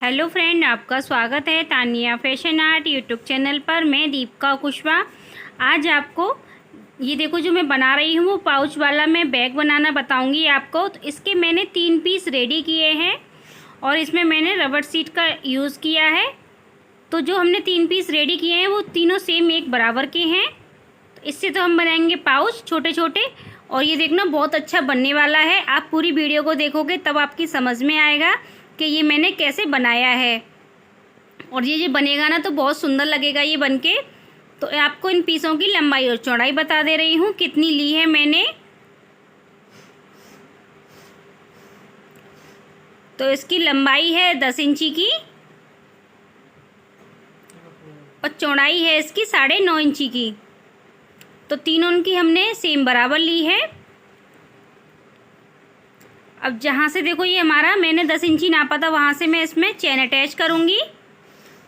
Hello friend, आपका स्वागत है Tania fashion art YouTube channel पर। मैं दीपिका कुशवाहा। आज आपको ये देखो जो मैं बना रही हूँ वो पाउच वाला मैं बैग बनाना बताऊँगी आपको। तो इसके मैंने 3 पीस रेडी किए हैं और इसमें मैंने रबर शीट का यूज़ किया है। तो जो हमने 3 पीस रेडी किए हैं वो तीनों सेम एक बराबर के हैं। तो इससे तो हम बनाएंगे पाउच छोटे छोटे, और ये देखना बहुत अच्छा बनने वाला है। आप पूरी वीडियो को देखोगे तब आपकी समझ में आएगा कि ये मैंने कैसे बनाया है। और ये जो बनेगा ना तो बहुत सुंदर लगेगा ये बनके। तो आपको इन पीसों की लंबाई और चौड़ाई बता दे रही हूँ कितनी ली है मैंने। तो इसकी लंबाई है 10 इंची की और चौड़ाई है इसकी 9.5 इंची की। तो तीनों की हमने सेम बराबर ली है। अब जहाँ से देखो ये हमारा मैंने 10 इंची नापा था, वहाँ से मैं इसमें चैन अटैच करूँगी।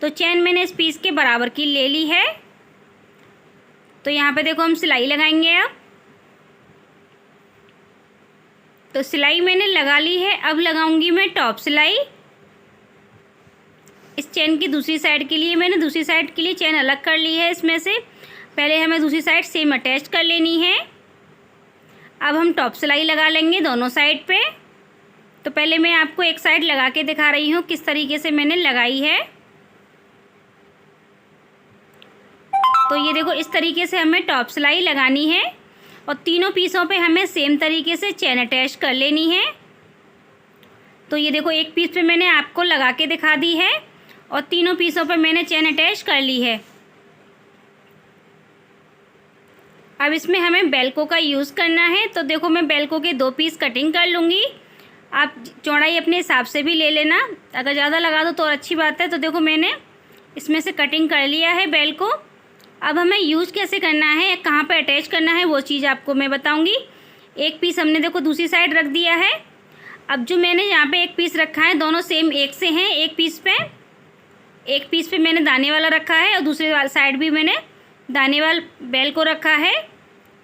तो चैन मैंने इस पीस के बराबर की ले ली है। तो यहाँ पे देखो हम सिलाई लगाएंगे अब। तो सिलाई मैंने लगा ली है। अब लगाऊंगी मैं टॉप सिलाई। इस चैन की दूसरी साइड के लिए मैंने दूसरी साइड के लिए चैन अलग कर ली है। इसमें से पहले हमें दूसरी साइड सेम अटैच कर लेनी है। अब हम टॉप सिलाई लगा लेंगे दोनों साइड पे। तो पहले मैं आपको एक साइड लगा के दिखा रही हूँ किस तरीके से मैंने लगाई है। तो ये देखो इस तरीके से हमें टॉप सिलाई लगानी है और तीनों पीसों पे हमें सेम तरीके से चैन अटैच कर लेनी है। तो ये देखो एक पीस पे मैंने आपको लगा के दिखा दी है और तीनों पीसों पे मैंने चैन अटैच कर ली है। अब इसमें हमें बेल्को का यूज़ करना है। तो देखो मैं बेल्को के 2 पीस कटिंग कर लूँगी। आप चौड़ाई अपने हिसाब से भी ले लेना, अगर ज़्यादा लगा दो तो अच्छी बात है। तो देखो मैंने इसमें से कटिंग कर लिया है बेल को। अब हमें यूज़ कैसे करना है, कहाँ पे अटैच करना है, वो चीज़ आपको मैं बताऊंगी। एक पीस हमने देखो दूसरी साइड रख दिया है। अब जो मैंने यहाँ पे एक पीस रखा है दोनों सेम एक से हैं। एक पीस पे मैंने दाने वाला रखा है और दूसरी साइड भी मैंने दाने वाला बेल को रखा है।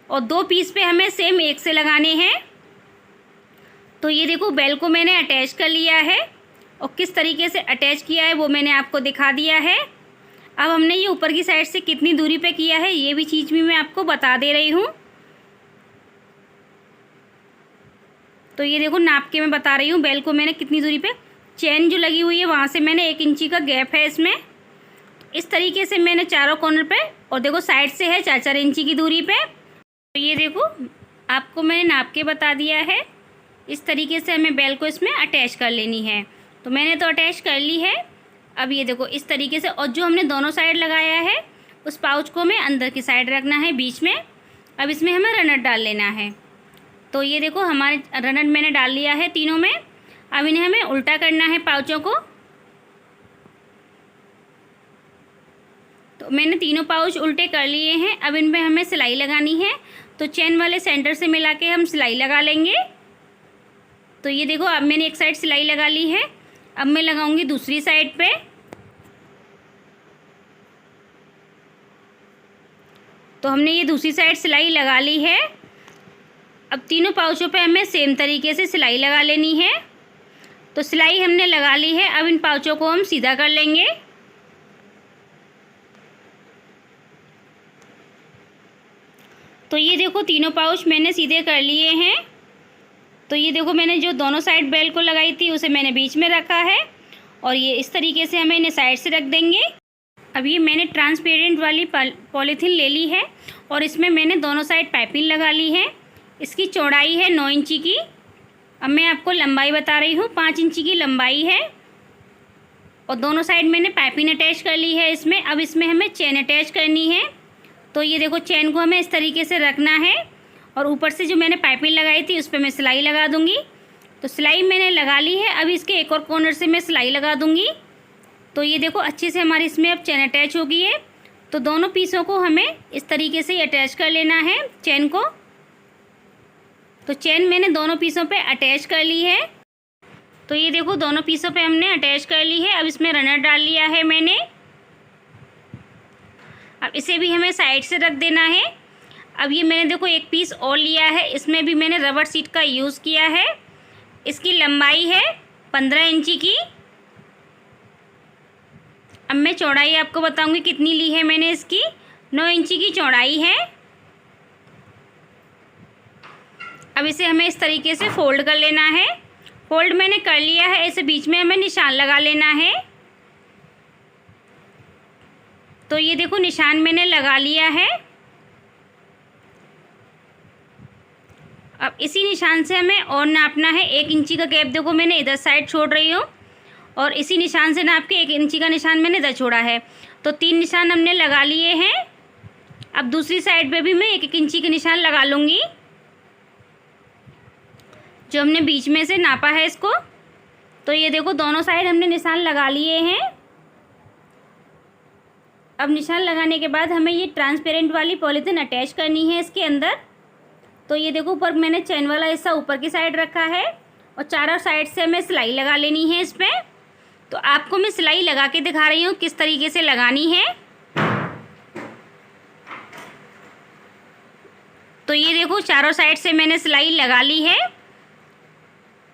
और 2 पीस पे हमें सेम एक से लगाने हैं। तो ये देखो बेल को मैंने अटैच कर लिया है और किस तरीके से अटैच किया है वो मैंने आपको दिखा दिया है। अब हमने ये ऊपर की साइड से कितनी दूरी पे किया है ये भी चीज़ भी मैं आपको बता दे रही हूँ। तो ये देखो नाप के मैं बता रही हूँ बेल को मैंने कितनी दूरी पे, चैन जो लगी हुई है वहाँ से मैंने 1 इंची का गैप है इसमें। इस तरीके से मैंने चारों कॉर्नर पे, और देखो साइड से है 4-4 इंची की दूरी पे। तो ये देखो आपको मैंने नाप के बता दिया है। इस तरीके से हमें बेल को इसमें अटैच कर लेनी है। तो मैंने तो अटैच कर ली है। अब ये देखो इस तरीके से, और जो हमने दोनों साइड लगाया है उस पाउच को हमें अंदर की साइड रखना है बीच में। अब इसमें हमें रनर डाल लेना है। तो ये देखो हमारे रनर मैंने डाल लिया है तीनों में। अब इन्हें हमें उल्टा करना है पाउचों को। तो मैंने तीनों पाउच उल्टे कर लिए हैं। अब इन पर हमें सिलाई लगानी है। तो चैन वाले सेंटर से मिला के हम सिलाई लगा लेंगे। तो ये देखो अब मैंने एक साइड सिलाई लगा ली है। अब मैं लगाऊंगी दूसरी साइड पे। तो हमने ये दूसरी साइड सिलाई लगा ली है। अब तीनों पाउचों पे हमें सेम तरीके से सिलाई लगा लेनी है। तो सिलाई हमने लगा ली है। अब इन पाउचों को हम सीधा कर लेंगे। तो ये देखो तीनों पाउच मैंने सीधे कर लिए हैं। तो ये देखो मैंने जो दोनों साइड बेल को लगाई थी उसे मैंने बीच में रखा है और ये इस तरीके से हमें इन्हें साइड से रख देंगे। अब ये मैंने ट्रांसपेरेंट वाली पॉलीथीन ले ली है और इसमें मैंने दोनों साइड पाइपिंग लगा ली है। इसकी चौड़ाई है 9 इंची की। अब मैं आपको लंबाई बता रही हूँ, 5 इंची की लंबाई है और दोनों साइड मैंने पाइपिंग अटैच कर ली है इसमें। अब इसमें हमें चैन अटैच करनी है। तो ये देखो चैन को हमें इस तरीके से रखना है और ऊपर से जो मैंने पाइपिंग लगाई थी उस पर मैं सिलाई लगा दूंगी। तो सिलाई मैंने लगा ली है। अब इसके एक और कॉर्नर से मैं सिलाई लगा दूंगी। तो ये देखो अच्छे से हमारी इसमें अब चैन अटैच हो गई है। तो दोनों पीसों को हमें इस तरीके से अटैच कर लेना है चैन को। तो चैन मैंने दोनों पीसों पे अटैच कर ली है। तो ये देखो दोनों पीसों पे हमने अटैच कर ली है। अब इसमें रनर डाल लिया है मैंने। अब इसे भी हमें साइड से रख देना है। अब ये मैंने देखो एक पीस और लिया है, इसमें भी मैंने रबर शीट का यूज़ किया है। इसकी लंबाई है 15 इंची की अब मैं चौड़ाई आपको बताऊंगी कितनी ली है मैंने इसकी। 9 इंची की चौड़ाई है। अब इसे हमें इस तरीके से फोल्ड कर लेना है। फोल्ड मैंने कर लिया है, इसे बीच में हमें निशान लगा लेना है। तो ये देखो निशान मैंने लगा लिया है। अब इसी निशान से हमें और नापना है। 1 इंची का गैप देखो मैंने इधर साइड छोड़ रही हूँ और इसी निशान से नाप के 1 इंची का निशान मैंने इधर छोड़ा है। तो 3 निशान हमने लगा लिए हैं। अब दूसरी साइड पे भी मैं 1-1 इंची के निशान लगा लूँगी जो हमने बीच में से नापा है इसको। तो ये देखो दोनों साइड हमने निशान लगा लिए हैं। अब निशान लगाने के बाद हमें ये ट्रांसपेरेंट वाली पॉलीथिन अटैच करनी है इसके अंदर। तो ये देखो ऊपर मैंने चैन वाला हिस्सा ऊपर की साइड रखा है और चारों साइड से हमें सिलाई लगा लेनी है इसमें। तो आपको मैं सिलाई लगा के दिखा रही हूँ किस तरीके से लगानी है। तो ये देखो चारों साइड से मैंने सिलाई लगा ली है।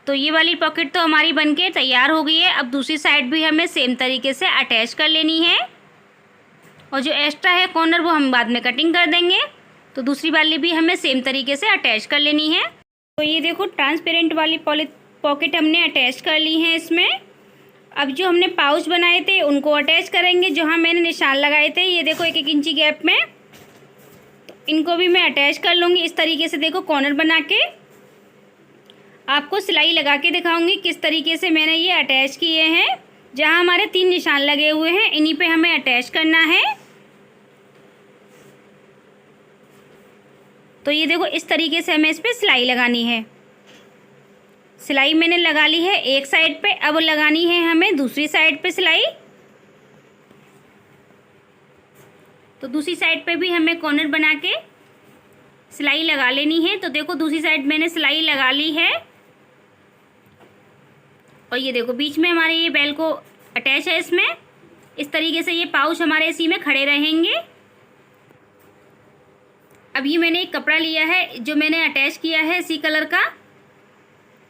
तो ये वाली पॉकेट तो हमारी बनके तैयार हो गई है। अब दूसरी साइड भी हमें सेम तरीके से अटैच कर लेनी है और जो एक्स्ट्रा है कॉर्नर वो हम बाद में कटिंग कर देंगे। तो दूसरी वाली भी हमें सेम तरीके से अटैच कर लेनी है। तो ये देखो ट्रांसपेरेंट वाली पॉकेट हमने अटैच कर ली है इसमें। अब जो हमने पाउच बनाए थे उनको अटैच करेंगे जहाँ मैंने निशान लगाए थे। ये देखो 1-1 इंची गैप में। तो इनको भी मैं अटैच कर लूँगी इस तरीके से। देखो कॉर्नर बना के आपको सिलाई लगा के दिखाऊंगी किस तरीके से मैंने ये अटैच किए हैं। जहाँ हमारे 3 निशान लगे हुए हैं इन्हीं पे हमें अटैच करना है। तो ये देखो इस तरीके से हमें इस पर सिलाई लगानी है। सिलाई मैंने लगा ली है एक साइड पे। अब लगानी है हमें दूसरी साइड पे सिलाई। तो दूसरी साइड पे भी हमें कॉर्नर बना के सिलाई लगा लेनी है। तो देखो दूसरी साइड मैंने सिलाई लगा ली है और ये देखो बीच में हमारे ये बेल को अटैच है इसमें। इस तरीके से ये पाउच हमारे इसी में खड़े रहेंगे। अब ये मैंने एक कपड़ा लिया है जो मैंने अटैच किया है इसी कलर का।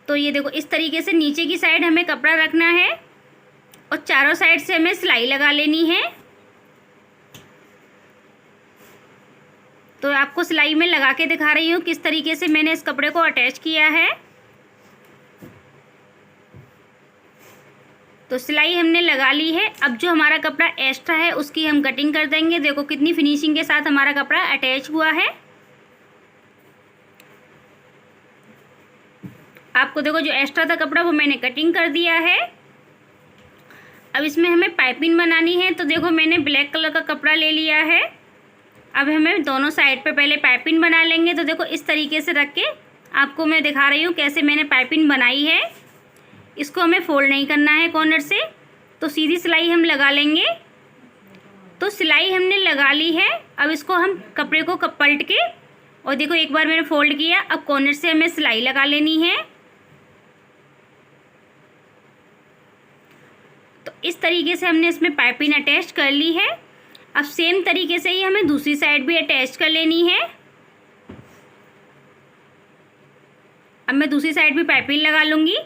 तो ये देखो इस तरीके से नीचे की साइड हमें कपड़ा रखना है और चारों साइड से हमें सिलाई लगा लेनी है। तो आपको सिलाई में लगा के दिखा रही हूँ किस तरीके से मैंने इस कपड़े को अटैच किया है। तो सिलाई हमने लगा ली है। अब जो हमारा कपड़ा एक्स्ट्रा है उसकी हम कटिंग कर देंगे। देखो कितनी फिनिशिंग के साथ हमारा कपड़ा अटैच हुआ है। आपको देखो जो एक्स्ट्रा था कपड़ा वो मैंने कटिंग कर दिया है। अब इसमें हमें पाइपिंग बनानी है। तो देखो मैंने ब्लैक कलर का कपड़ा ले लिया है। अब हमें दोनों साइड पे पहले पाइपिंग बना लेंगे। तो देखो इस तरीके से रख के आपको मैं दिखा रही हूँ कैसे मैंने पाइपिंग बनाई है। इसको हमें फोल्ड नहीं करना है कॉर्नर से। तो सीधी सिलाई हम लगा लेंगे। तो सिलाई हमने लगा ली है। अब इसको हम कपड़े को पलट के और देखो एक बार मैंने फोल्ड किया। अब कॉर्नर से हमें सिलाई लगा लेनी है। तो इस तरीके से हमने इसमें पाइपिंग अटैच कर ली है। अब सेम तरीके से ही हमें दूसरी साइड भी अटैच कर लेनी है। अब मैं दूसरी साइड भी पाइपिंग लगा लूँगी।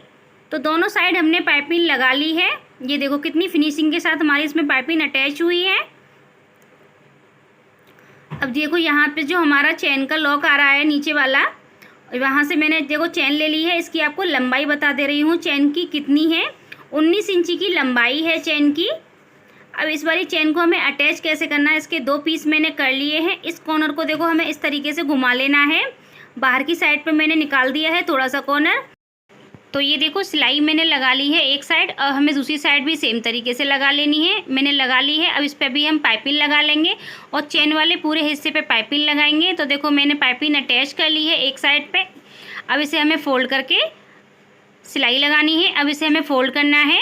तो दोनों साइड हमने पाइपिंग लगा ली है। ये देखो कितनी फिनिशिंग के साथ हमारी इसमें पाइपिंग अटैच हुई है। अब देखो यहाँ पे जो हमारा चैन का लॉक आ रहा है नीचे वाला, वहाँ से मैंने देखो चैन ले ली है। इसकी आपको लंबाई बता दे रही हूँ चैन की कितनी है। 19 इंची की लंबाई है चैन की। अब इस वाली चैन को हमें अटैच कैसे करना है, इसके 2 पीस मैंने कर लिए हैं। इस कॉर्नर को देखो हमें इस तरीके से घुमा लेना है। बाहर की साइड पे मैंने निकाल दिया है थोड़ा सा कॉर्नर। तो ये देखो सिलाई मैंने लगा ली है एक साइड और हमें दूसरी साइड भी सेम तरीके से लगा लेनी है। मैंने लगा ली है। अब इस पर भी हम पाइपिंग लगा लेंगे और चैन वाले पूरे हिस्से पे पाइपिंग लगाएंगे। तो देखो मैंने पाइपिंग अटैच कर ली है एक साइड पे। अब इसे हमें फोल्ड करके सिलाई लगानी है। अब इसे हमें फोल्ड करना है।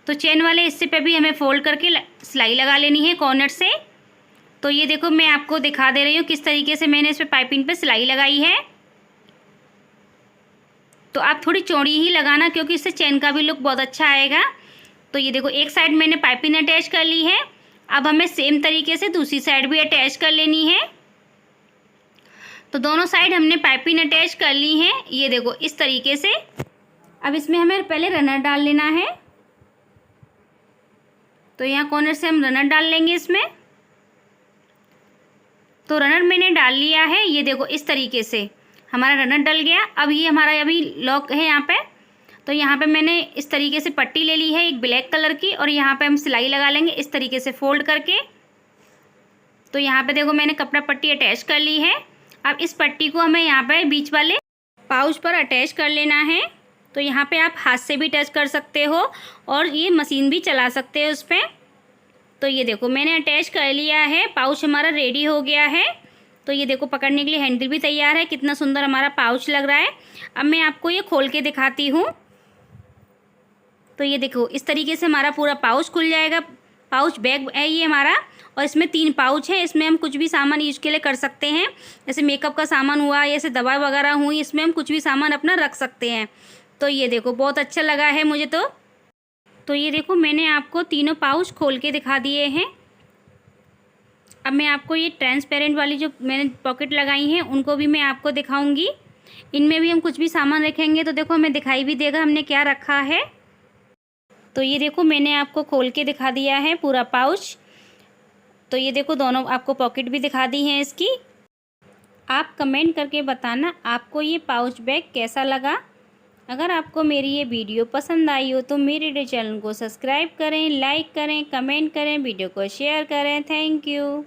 तो चैन वाले हिस्से पे भी हमें फोल्ड करके सिलाई लगा लेनी है कॉर्नर से। तो ये देखो मैं आपको दिखा दे रही हूँ किस तरीके से मैंने इस पर पाइपिंग पे सिलाई लगाई है। तो आप थोड़ी चौड़ी ही लगाना क्योंकि इससे चैन का भी लुक बहुत अच्छा आएगा। तो ये देखो एक साइड मैंने पाइपिंग अटैच कर ली है। अब हमें सेम तरीके से दूसरी साइड भी अटैच कर लेनी है। तो दोनों साइड हमने पाइपिंग अटैच कर ली है। ये देखो इस तरीके से। अब इसमें हमें पहले रनर डाल लेना है। तो यहाँ कॉर्नर से हम रनर डाल लेंगे इसमें। तो रनर मैंने डाल लिया है, ये देखो इस तरीके से हमारा रनर डल गया। अब ये हमारा अभी लॉक है यहाँ पे। तो यहाँ पे मैंने इस तरीके से पट्टी ले ली है एक ब्लैक कलर की, और यहाँ पे हम सिलाई लगा लेंगे इस तरीके से फोल्ड करके। तो यहाँ पे देखो मैंने कपड़ा पट्टी अटैच कर ली है। अब इस पट्टी को हमें यहाँ पे बीच वाले पाउच पर अटैच कर लेना है। तो यहाँ पे आप हाथ से भी टच कर सकते हो और ये मशीन भी चला सकते हो उस पर। तो ये देखो मैंने अटैच कर लिया है, पाउच हमारा रेडी हो गया है। तो ये देखो पकड़ने के लिए हैंडल भी तैयार है, कितना सुंदर हमारा पाउच लग रहा है। अब मैं आपको ये खोल के दिखाती हूँ। तो ये देखो इस तरीके से हमारा पूरा पाउच खुल जाएगा। पाउच बैग है ये हमारा, और इसमें 3 पाउच है। इसमें हम कुछ भी सामान यूज के लिए कर सकते हैं, जैसे मेकअप का सामान हुआ, जैसे दवा वगैरह हुई, इसमें हम कुछ भी सामान अपना रख सकते हैं। तो ये देखो बहुत अच्छा लगा है मुझे। तो ये देखो मैंने आपको तीनों पाउच खोल के दिखा दिए हैं। अब मैं आपको ये ट्रांसपेरेंट वाली जो मैंने पॉकेट लगाई हैं उनको भी मैं आपको दिखाऊंगी। इनमें भी हम कुछ भी सामान रखेंगे तो देखो हमें दिखाई भी देगा हमने क्या रखा है। तो ये देखो मैंने आपको खोल के दिखा दिया है पूरा पाउच। तो ये देखो दोनों आपको पॉकेट भी दिखा दी हैं इसकी। आप कमेंट करके बताना आपको ये पाउच बैग कैसा लगा। अगर आपको मेरी ये वीडियो पसंद आई हो तो मेरे चैनल को सब्सक्राइब करें, लाइक करें, कमेंट करें, वीडियो को शेयर करें। Thank you.